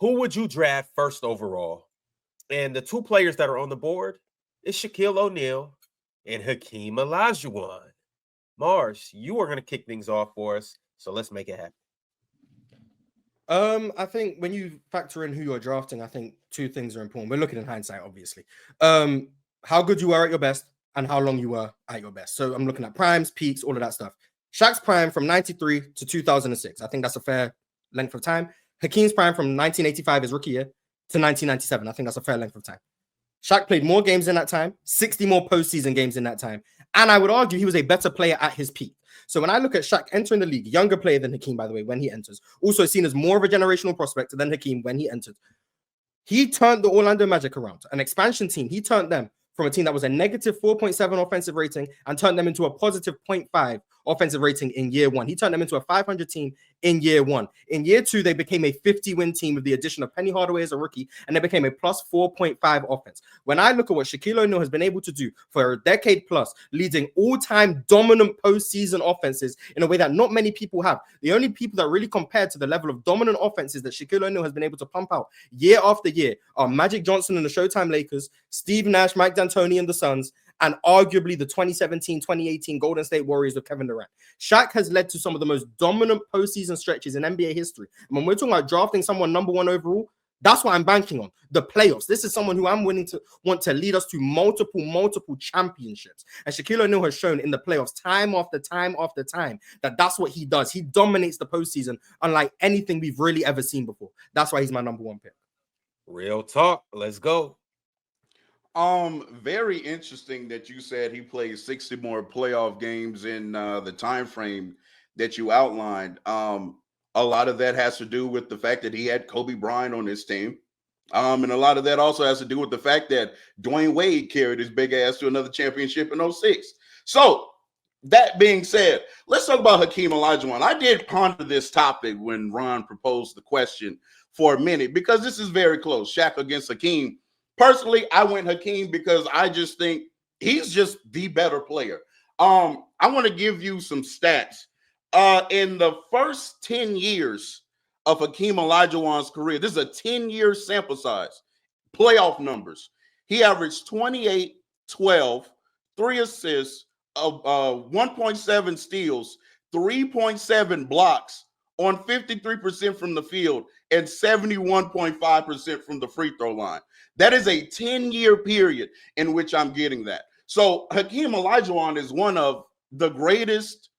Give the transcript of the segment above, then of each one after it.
Who would you draft first overall? And the two players that are on the board is Shaquille O'Neal and Hakeem Olajuwon. Marz, you are going to kick things off for us, so let's make it happen. I think when you factor in who you're drafting, I think two things are important. We're looking in hindsight, obviously. How good you were at your best and how long you were at your best. So I'm looking at primes, peaks, all of that stuff. Shaq's prime from 93 to 2006. I think that's a fair length of time. Hakeem's prime from 1985, his rookie year, to 1997. I think that's a fair length of time. Shaq played more games in that time, 60 more postseason games in that time. And I would argue he was a better player at his peak. So when I look at Shaq entering the league, younger player than Hakeem, by the way, when he enters, also seen as more of a generational prospect than Hakeem when he entered. He turned the Orlando Magic around, an expansion team. He turned them from a team that was a negative 4.7 offensive rating and turned them into a positive 0.5 offensive rating in year one. He turned them into a 500 team in year one. In year two, they became a 50-win team with the addition of Penny Hardaway as a rookie, and they became a plus 4.5 offense. When I look at what Shaquille O'Neal has been able to do for a decade plus, leading all-time dominant postseason offenses in a way that not many people have. The only people that really compared to the level of dominant offenses that Shaquille O'Neal has been able to pump out year after year are Magic Johnson and the Showtime Lakers, Steve Nash, Mike D'Antoni and the Suns, and arguably the 2017-2018 Golden State Warriors of Kevin Durant. Shaq has led to some of the most dominant postseason stretches in NBA history. And when we're talking about drafting someone number one overall, that's what I'm banking on, the playoffs. This is someone who I'm willing to want to lead us to multiple championships. And Shaquille O'Neal has shown in the playoffs time after time after time that that's what he does. He dominates the postseason unlike anything we've really ever seen before. That's why he's my number one pick. Real talk. Let's go. Very interesting that you said he played 60 more playoff games in the time frame that you outlined. A lot of that has to do with the fact that he had Kobe Bryant on his team. And a lot of that also has to do with the fact that Dwayne Wade carried his big ass to another championship in 06. So that being said, let's talk about Hakeem Olajuwon. I did ponder this topic when Ron proposed the question for a minute because this is very close. Shaq against Hakeem. Personally, I went Hakeem because I just think he's just the better player. I want to give you some stats. In the first 10 years of Hakeem Olajuwon's career, this is a 10-year sample size, playoff numbers. He averaged 28, 12, 3 assists, 1.7 steals, 3.7 blocks on 53% from the field and 71.5% from the free throw line. That is a 10-year period in which I'm getting that. So Hakeem Olajuwon is one of the greatest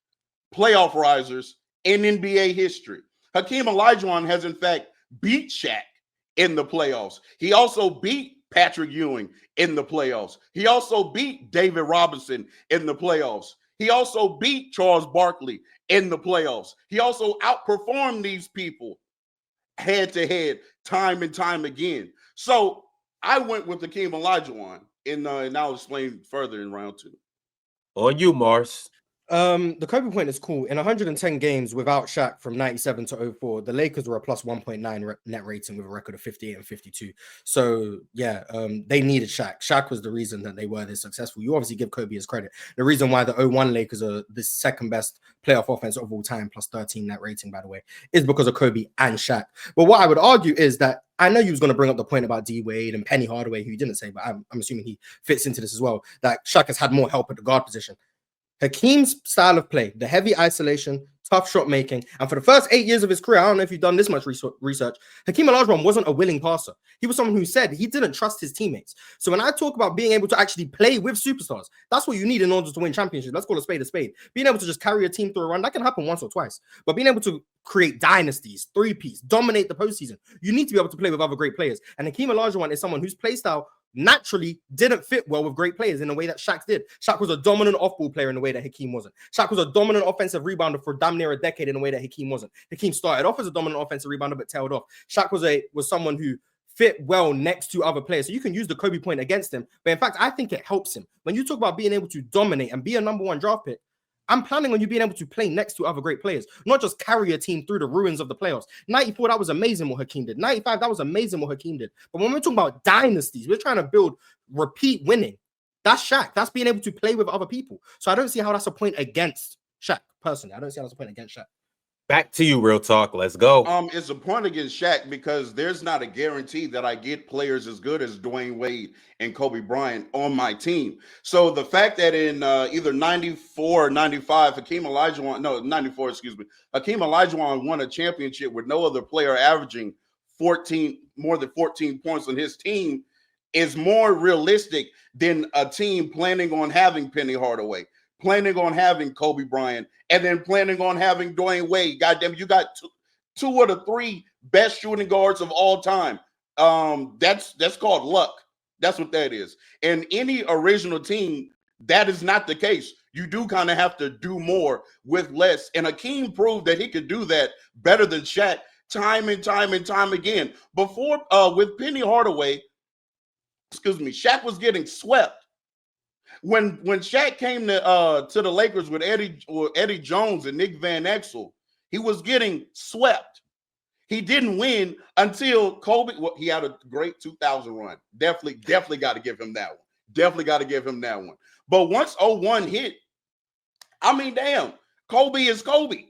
playoff risers in NBA history. Hakeem Olajuwon has, in fact, beat Shaq in the playoffs. He also beat Patrick Ewing in the playoffs. He also beat David Robinson in the playoffs. He also beat Charles Barkley in the playoffs. He also outperformed these people head-to-head time and time again. So I went with Hakeem Olajuwon, and I'll explain further in round two. On you, Marz. The Kobe point is cool. In 110 games without Shaq from 97 to 04, the Lakers were a plus 1.9 net rating with a record of 58 and 52. So, yeah, they needed Shaq. Shaq was the reason that they were this successful. You obviously give Kobe his credit. The reason why the 01 Lakers are the second best playoff offense of all time, plus 13 net rating, by the way, is because of Kobe and Shaq. But what I would argue is that I know you was going to bring up the point about D Wade and Penny Hardaway, who you didn't say, but I'm assuming he fits into this as well, that Shaq has had more help at the guard position. Hakeem's style of play, the heavy isolation, tough shot making, and for the first 8 years of his career, I don't know if you've done this much research, Hakeem Olajuwon wasn't a willing passer. He was someone who said he didn't trust his teammates. So when I talk about being able to actually play with superstars, that's what you need in order to win championships. Let's call a spade a spade. Being able to just carry a team through a run, that can happen once or twice. But being able to create dynasties, three-piece, dominate the postseason, you need to be able to play with other great players. And Hakeem Olajuwon is someone whose play style naturally didn't fit well with great players in the way that Shaq did. Shaq was a dominant off-ball player in the way that Hakeem wasn't. Shaq was a dominant offensive rebounder for damn near a decade in a way that Hakeem wasn't. Hakeem started off as a dominant offensive rebounder but tailed off. Shaq was someone who fit well next to other players. So you can use the Kobe point against him. But in fact, I think it helps him. When you talk about being able to dominate and be a number one draft pick, I'm planning on you being able to play next to other great players, not just carry a team through the ruins of the playoffs. 94, that was amazing what Hakeem did. 95, that was amazing what Hakeem did. But when we're talking about dynasties, we're trying to build repeat winning. That's Shaq. That's being able to play with other people. So I don't see how that's a point against Shaq, personally. I don't see how that's a point against Shaq. Back to you, Real Talk. Let's go. It's a point against Shaq because there's not a guarantee that I get players as good as Dwayne Wade and Kobe Bryant on my team. So the fact that in either 94 or 95, Hakeem Olajuwon won a championship with no other player averaging more than 14 points on his team is more realistic than a team planning on having Penny Hardaway, planning on having Kobe Bryant, and then planning on having Dwayne Wade. Goddamn, you got two of the three best shooting guards of all time. That's called luck. That's what that is. And any original team, that is not the case. You do kind of have to do more with less. And Hakeem proved that he could do that better than Shaq time and time and time again. Before, with Penny Hardaway, Shaq was getting swept. When Shaq came to the Lakers with Eddie Jones and Nick Van Exel, he was getting swept. He didn't win until Kobe. Well, he had a great 2000 run. Definitely got to give him that one. But once 01 hit, I mean, damn, Kobe is Kobe.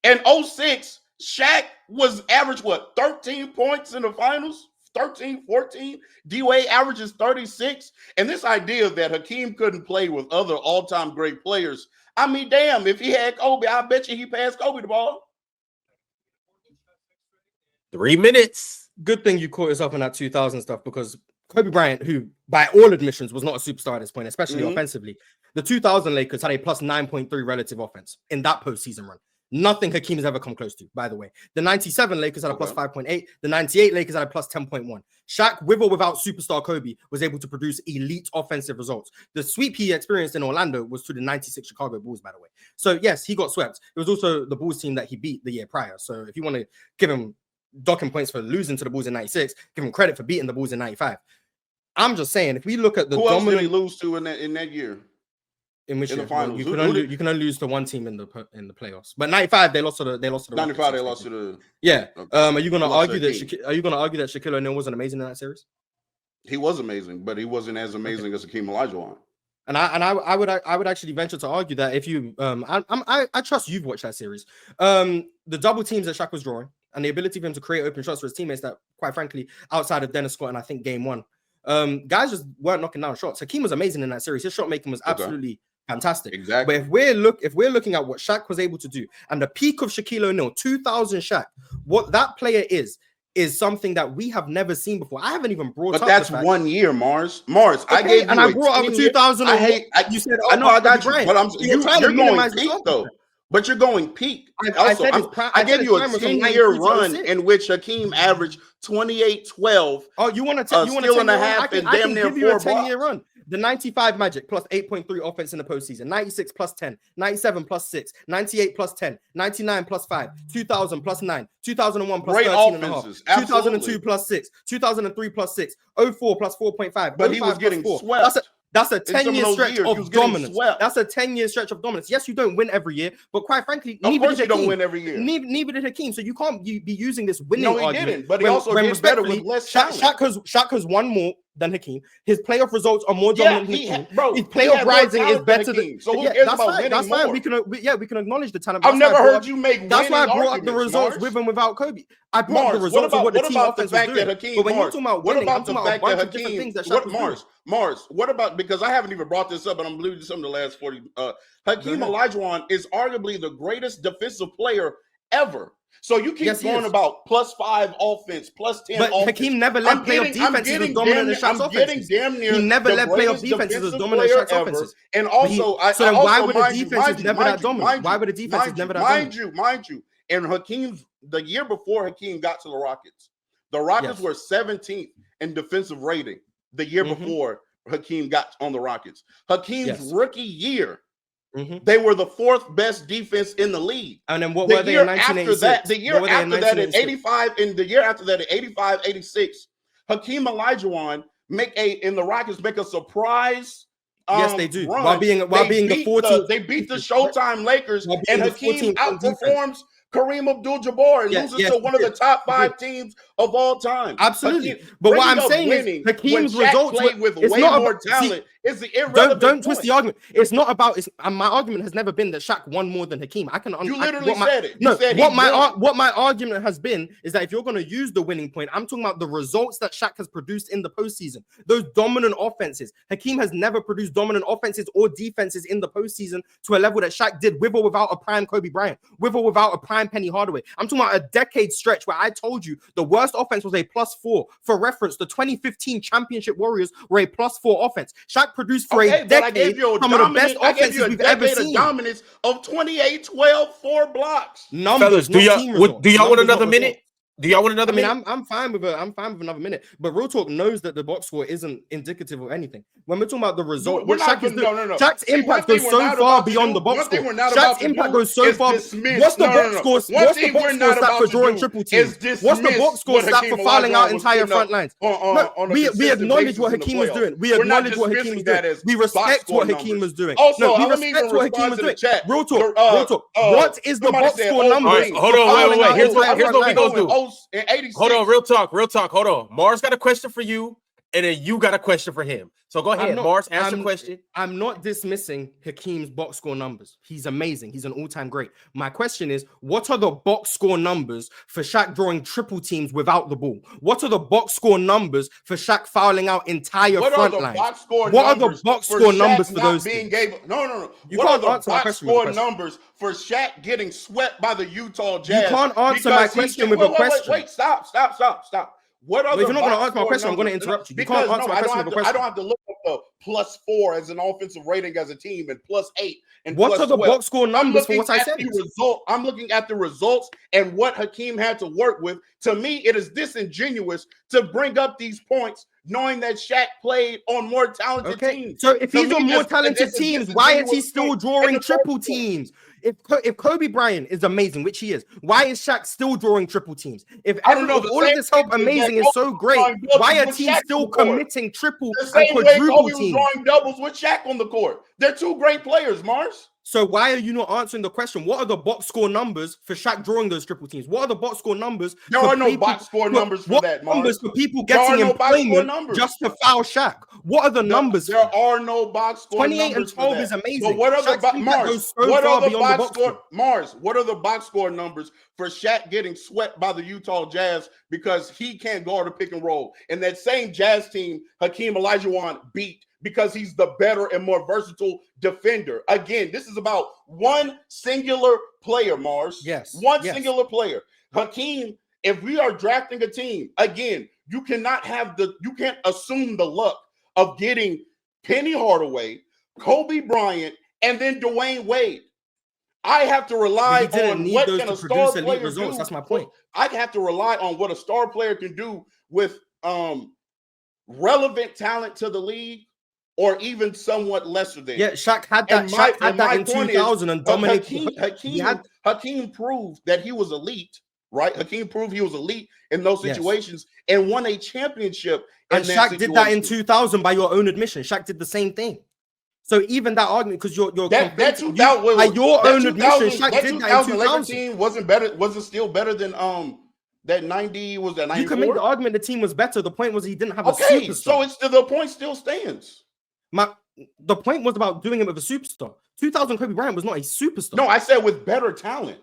And 06, Shaq was average, 13 points in the finals? 13, 14. D-Wade averages 36. And this idea that Hakeem couldn't play with other all-time great players, I mean, damn, if he had Kobe, I bet you he passed Kobe the ball. 3 minutes. Good thing you caught yourself in that 2000 stuff, because Kobe Bryant, who by all admissions was not a superstar at this point, especially offensively, the 2000 Lakers had a plus 9.3 relative offense in that postseason run. Nothing Hakeem has ever come close to, by the way. The 97 Lakers had a plus 5.8. The 98 Lakers had a plus 10.1. Shaq, with or without superstar Kobe, was able to produce elite offensive results. The sweep he experienced in Orlando was to the 96 Chicago Bulls, by the way. So, yes, he got swept. It was also the Bulls team that he beat the year prior. So, if you want to give him docking points for losing to the Bulls in 96, give him credit for beating the Bulls in 95. I'm just saying, if we look at the Who else did he lose to in that year? In which the finals, you can only lose to one team in the playoffs. But 95 they lost to the 95 they lost to the Are you going to argue that Shaquille O'Neal wasn't amazing in that series? He was amazing, but he wasn't as amazing as Hakeem Olajuwon. And I would actually venture to argue that if you I trust you've watched that series. The double teams that Shaq was drawing and the ability for him to create open shots for his teammates that, quite frankly, outside of Dennis Scott and I think game one, guys just weren't knocking down shots. Hakeem was amazing in that series. His shot making was absolutely fantastic. Exactly. But if we're looking at what Shaq was able to do and the peak of Shaquille O'Neal, 2000 Shaq, what that player is something that we have never seen before. I haven't even brought up. But that's 1 year, Marz. Okay, I gave you I brought up 2000. You said, I know I got you, but you're going peak though. But you're going peak. I gave you a 10-year run in which Hakeem averaged 28, 12. Oh, you want to steal and a half and damn near 4 blocks. 10-year run. The 95 Magic plus 8.3 offense in the postseason, 96 plus 10, 97 plus 6, 98 plus 10, 99 plus 5, 2000 plus 9, 2001 plus 13 and a half, 2002 plus 6, 2003 plus 6, 04 plus 4.5. But he was getting swept. That's a 10-year stretch of dominance. That's a 10-year stretch of dominance. Yes, you don't win every year, but quite frankly, of course you don't win every year. Neither did Hakeem. So you can't be using this winning argument. No, he didn't. But he also did better with less talent. Shaq has won more than Hakeem. His playoff results are more dominant than Hakeem. His playoff rising is better than. So who cares about winning? That's fine. We can acknowledge the talent. I've never heard you make. That's why I brought up the results with and without Kobe. I brought up the results of what the team offense was doing. But when you're talking about winning, I'm talking about a bunch of different things that Shaq was doing. Marz, what about, because I haven't even brought this up, and I'm alluding to some of the last 40. Hakeem Olajuwon is arguably the greatest defensive player ever. So you keep going about plus 5 offense, plus 10 but offense. Hakeem never led playoff defenses as dominant as Shaq's offenses. He never led playoff defenses as dominant as Shaq's offenses. And also, why were the defenses never that dominant? Why were the defenses never that dominant? Mind you, and Hakeem's, the year before Hakeem got to the Rockets were 17th in defensive rating the year before Hakeem got on the Rockets. Hakeem's rookie year, they were the 4th best defense in the league. And then what were they in 1986? The year after that at 85, and the year after that at 85, 86, Hakeem Olajuwon in the Rockets make a surprise. Yes, they do. Run. While being the 14th, they beat the Showtime Lakers, and Hakeem outperforms Kareem Abdul-Jabbar and loses to one of the top 5 teams of all time. Absolutely. But what I'm saying is Hakeem's results with way more talent is the irrelevant Don't twist point. the argument. It's not about. My argument has never been that Shaq won more than Hakeem. You literally said it. You No, said what my argument has been is that if you're going to use the winning point, I'm talking about the results that Shaq has produced in the postseason. Those dominant offenses. Hakeem has never produced dominant offenses or defenses in the postseason to a level that Shaq did, with or without a prime Kobe Bryant, with or without a prime Penny Hardaway. I'm talking about a decade stretch where I told you the worst offense was a +4. For reference, the 2015 championship Warriors were a +4 offense. Shaq produced for a decade some of the best offenses we've ever seen. Dominance of 28, 12, 4 blocks. Fellas, do y'all want another minute? Do y'all want another minute? I'm fine with another minute. But Real Talk knows that the box score isn't indicative of anything. When we're talking about the result, Shaq's impact goes so far beyond the box score. Shaq's impact goes so far. What's the box score? What's the box score stat for drawing triple teams? What's the box score stat for fouling out entire front lines? We acknowledge what Hakeem was doing. We acknowledge what Hakeem was doing. We respect what Hakeem was doing. No, we respect what Hakeem was doing. Real Talk. What is the box score number? Hold on, wait. Here's what we gonna do. Hold on, real talk. Hold on. Marz got a question for you, and then you got a question for him. So go ahead, Marz, ask your question. I'm not dismissing Hakeem's box score numbers. He's amazing. He's an all-time great. My question is, what are the box score numbers for Shaq drawing triple teams without the ball? What are the box score numbers for Shaq fouling out entire front lines? What are the box score numbers for those things? No. You what can't are answer the my box question with a score question. numbers for Shaq getting swept by the Utah Jazz? You can't answer my question with a question. Wait, stop. What are if you're not going to answer my question, I'm going to interrupt you. You can't answer my question with a question. I don't have to look up the +4 as an offensive rating as a team and +8 and what are the box score numbers for what I said? I'm looking at the results and what Hakeem had to work with. To me, it is disingenuous to bring up these points knowing that Shaq played on more talented teams. So if he's on more talented teams, why is he still drawing triple teams? If Kobe Bryant is amazing, which he is, why is Shaq still drawing triple teams? If all of this help amazing is so great, why are teams still committing triple and quadruple teams? Drawing doubles with Shaq on the court. They're two great players, Marz. So why are you not answering the question? What are the box score numbers for Shaq drawing those triple teams? What are the box score numbers? There are no box score numbers for that, Marz. Numbers for people getting employment just to foul Shaq? What are the numbers? There are no box score 28 and 12 is amazing. But what are the Marz? What are the box score? Marz, what are the box score numbers for Shaq getting swept by the Utah Jazz because he can't guard a pick and roll? And that same Jazz team, Hakeem Olajuwon beat because he's the better and more versatile defender. Again, this is about one singular player, Marz. Yes. Singular player. Hakeem, if we are drafting a team, again, you can't assume the luck of getting Penny Hardaway, Kobe Bryant, and then Dwayne Wade. I have to rely on what can a star player do. That's my point. I have to rely on what a star player can do with relevant talent to the league, or even somewhat lesser than. Yeah, Shaq had that. Shaq had that in 2000 and dominated. Hakeem proved that he was elite, right? Hakeem proved he was elite in those situations and won a championship. And Shaq did that in 2000 by your own admission. Shaq did the same thing. So even that argument, because you're by your own admission, Shaq did that in 2000. Team wasn't better. Was it still better than that 90? Was that 94? You can make the argument the team was better. The point was he didn't have a superstar. So the point still stands. The point was about doing it with a superstar. 2000 Kobe Bryant was not a superstar. No, I said with better talent.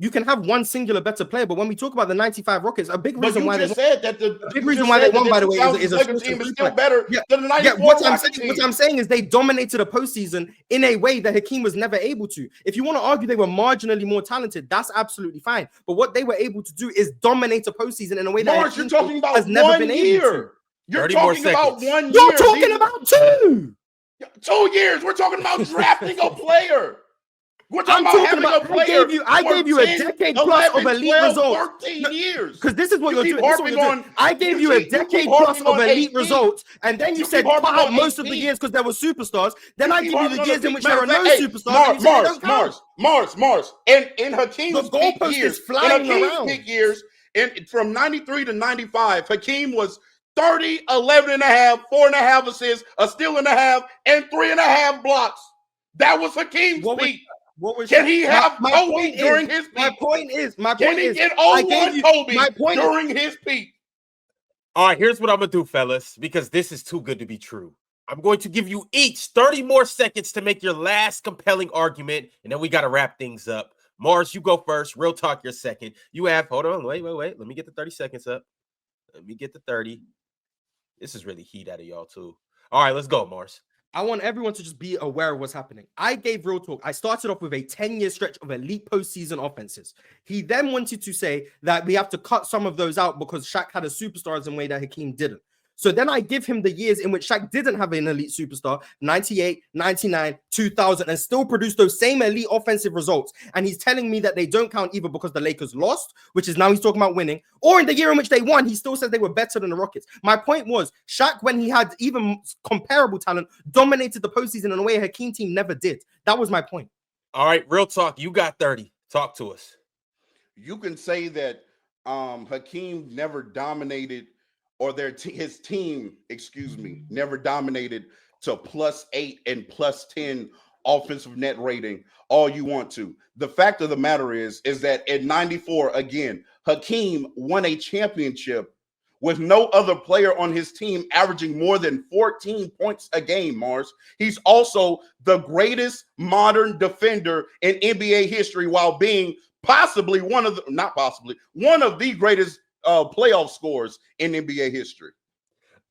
You can have one singular better player, but when we talk about the 95 Rockets, a big reason why they said that the big reason why they won, by the way, is a team is still better than the 94 what I'm saying is they dominated a postseason in a way that Hakeem was never able to. If you want to argue they were marginally more talented, that's absolutely fine. But what they were able to do is dominate a postseason in a way that Marz, you're talking about has never been able to. You're talking about 1 year. You're talking about 2. 2 years. We're talking about drafting a player. We're talking about having a player. I gave you a decade plus of elite results. 13 years. Because this is what you're doing. I gave you a decade plus of elite results, and then you said cut out most of the years because there were superstars. Then I give you the years in which there are no superstars. Mars. And Hakeem's peak years, from 93 to 95, Hakeem was 30, 11 and a half, 4.5 assists, a steal and a half, and 3.5 blocks. That was Hakeem's peak. Can he have Kobe during his peak? My point is, can he get 01 Kobe during his peak? All right, here's what I'm gonna do, fellas, because this is too good to be true. I'm going to give you each 30 more seconds to make your last compelling argument, and then we got to wrap things up. Marz, you go first. Real talk, your second. You have, hold on, wait. Let me get the 30 seconds up. Let me get the 30. This is really heat out of y'all, too. All right, let's go, Marz. I want everyone to just be aware of what's happening. I gave real talk. I started off with a 10-year stretch of elite postseason offenses. He then wanted to say that we have to cut some of those out because Shaq had a superstar in a way that Hakeem didn't. So then I give him the years in which Shaq didn't have an elite superstar, 98, 99, 2000, and still produced those same elite offensive results. And he's telling me that they don't count either because the Lakers lost, which is now he's talking about winning, or in the year in which they won, he still said they were better than the Rockets. My point was, Shaq, when he had even comparable talent, dominated the postseason in a way a Hakeem team never did. That was my point. All right, real talk. You got 30. Talk to us. You can say that Hakeem never dominated, or his team, never dominated to +8 and +10 offensive net rating all you want to. The fact of the matter is that in 94, again, Hakeem won a championship with no other player on his team averaging more than 14 points a game, Marz. He's also the greatest modern defender in NBA history while being possibly one of the greatest playoff scores in NBA history.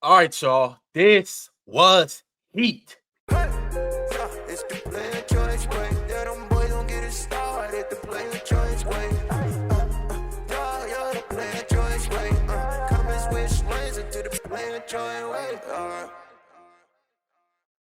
All right, y'all. This was heat. It's the player choice way. Yeah, them boys don't get it started. The player choice way. Yeah, the player choice way. Come and switch lanes into the player choice way.